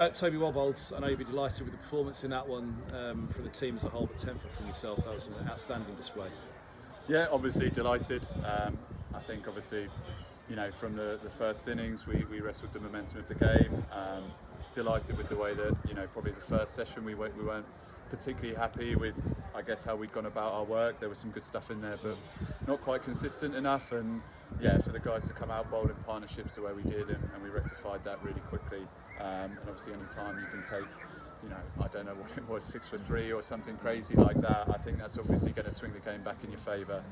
Toby Roland-Jones, I know you'll be delighted with the performance in that one for the team as a whole, but 10th from yourself, that was an outstanding display. Yeah, obviously delighted. I think obviously, from the first innings we wrestled the momentum of the game. Delighted with the way that, probably the first session we weren't particularly happy with, I guess, how we'd gone about our work. There was some good stuff in there, but not quite consistent enough. And yeah, for the guys to come out bowling partnerships the way we did, and we rectified that really quickly. And obviously, any time you can take, I don't know what it was, 6 for 3 or something crazy like that, I think that's obviously going to swing the game back in your favour.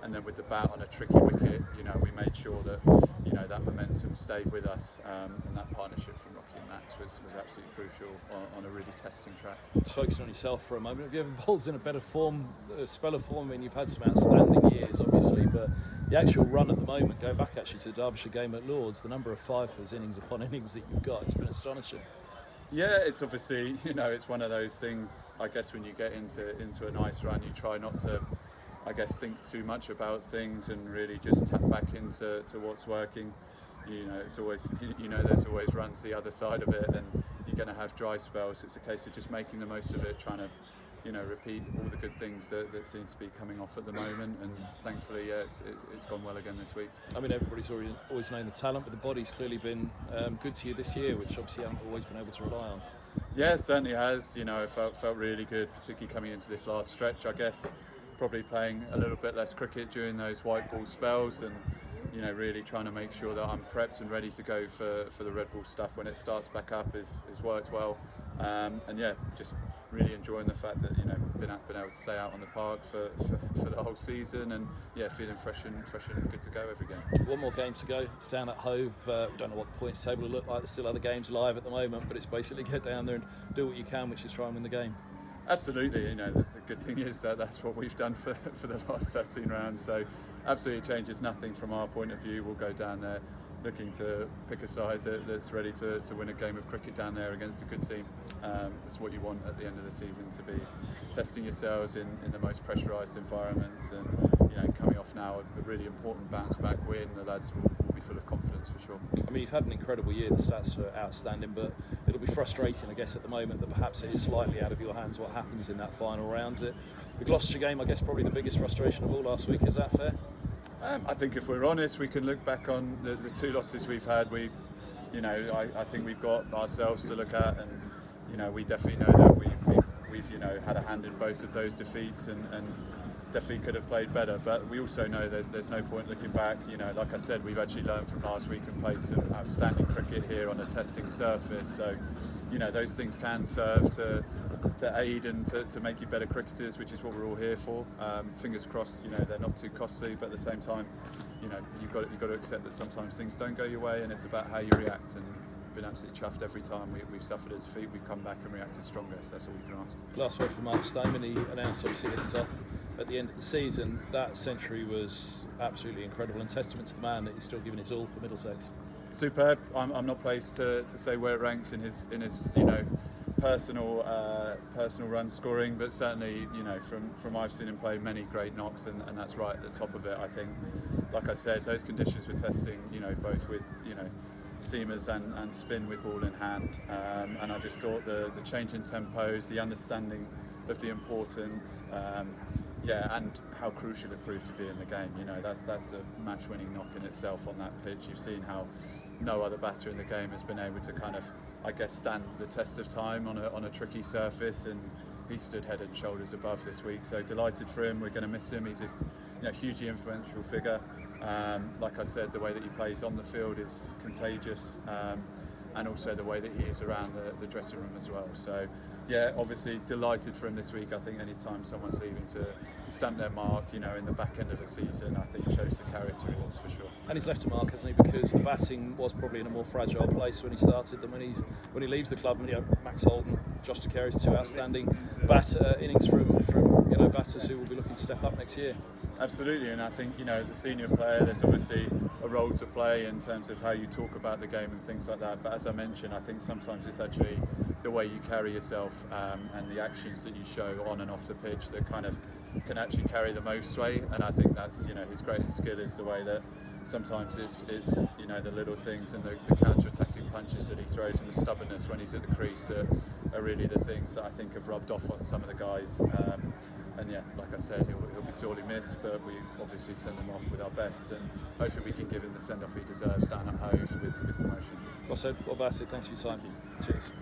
And then with the bat on a tricky wicket, we made sure that, that momentum stayed with us, and that partnership from Rocky and Max was absolutely crucial on a really testing track. Just focusing on yourself for a moment, have you ever bowled in a better form, spell of form? I mean, you've had some outstanding years, obviously, but the actual run at the moment, going back actually to the Derbyshire game at Lords, the number of fifers, innings upon innings that you've got, it's been astonishing. Yeah, it's obviously, it's one of those things, I guess, when you get into a nice run, you try not to, I guess, think too much about things and really just tap back into what's working. It's always, there's always runs the other side of it, and you're going to have dry spells. It's a case of just making the most of it, trying to, repeat all the good things that seem to be coming off at the moment, and thankfully, it's gone well again this week. I mean, everybody's always known the talent, but the body's clearly been good to you this year, which obviously you haven't always been able to rely on. Yeah, it certainly has. It felt really good, particularly coming into this last stretch, I guess. Probably playing a little bit less cricket during those white ball spells, and really trying to make sure that I'm prepped and ready to go for the red ball stuff when it starts back up is worked well. And yeah, just really enjoying the fact that been able to stay out on the park for the whole season, and yeah, feeling fresh and good to go every game. One more game to go. It's down at Hove. We don't know what the points table will look like. There's still other games live at the moment, but it's basically get down there and do what you can, which is try and win the game. Absolutely, the good thing is that that's what we've done for the last 13 rounds, so absolutely changes nothing from our point of view. We'll go down there looking to pick a side that's ready to win a game of cricket down there against a good team. It's what you want at the end of the season, to be testing yourselves in the most pressurised environments, and coming off now a really important bounce back win. The lads will be full of confidence for sure. I mean, you've had an incredible year, the stats are outstanding, but it'll be frustrating, I guess, at the moment that perhaps it is slightly out of your hands what happens in that final round. The Gloucestershire game, I guess, probably the biggest frustration of all last week, is that fair? I think if we're honest, we can look back on the 2 losses we've had. I think we've got ourselves to look at, and we definitely know that we've had a hand in both of those defeats, and definitely could have played better. But we also know there's no point looking back. Like I said, we've actually learned from last week and played some outstanding cricket here on a testing surface. So, those things can serve to aid and to make you better cricketers, which is what we're all here for. Fingers crossed, they're not too costly, but at the same time, you've got to accept that sometimes things don't go your way, and it's about how you react. And been absolutely chuffed every time we've suffered a defeat, we've come back and reacted stronger. So that's all you can ask. Last word from Mark Stoneman. He announced obviously that he's off at the end of the season. That century was absolutely incredible, and testament to the man that he's still giving his all for Middlesex. Superb. I'm not placed to say where it ranks in his personal run scoring, but certainly from I've seen him play many great knocks, and that's right at the top of it. I think, like I said, those conditions we're testing, both with seamers and spin with ball in hand, and I just thought the change in tempos, the understanding of the importance, and how crucial it proved to be in the game. That's a match-winning knock in itself on that pitch. You've seen how no other batter in the game has been able to kind of, I guess, stand the test of time on a tricky surface, and he stood head and shoulders above this week. So delighted for him. We're going to miss him. He's a hugely influential figure. Like I said, the way that he plays on the field is contagious, and also the way that he is around the dressing room as well. So yeah, obviously delighted for him this week. I think any time someone's leaving to stamp their mark, in the back end of a season, I think shows the character he is for sure. And he's left a mark, hasn't he? Because the batting was probably in a more fragile place when he started than when he leaves the club. And Max Holden, Josh DeCary's 2 outstanding innings from batters who will be looking to step up next year. Absolutely, and I think as a senior player, there's obviously a role to play in terms of how you talk about the game and things like that. But as I mentioned, I think sometimes it's actually the way you carry yourself and the actions that you show on and off the pitch that kind of can actually carry the most weight. And I think that's his greatest skill is the way that sometimes it's you know, the little things and the counter-attacking punches that he throws and the stubbornness when he's at the crease that are really the things that I think have rubbed off on some of the guys. And yeah, like I said, he'll be sorely missed, but we obviously send him off with our best, and hopefully we can give him the send-off he deserves down at Hove with promotion. Well said. Well, Bassett, thanks for your time. Thank you. Cheers.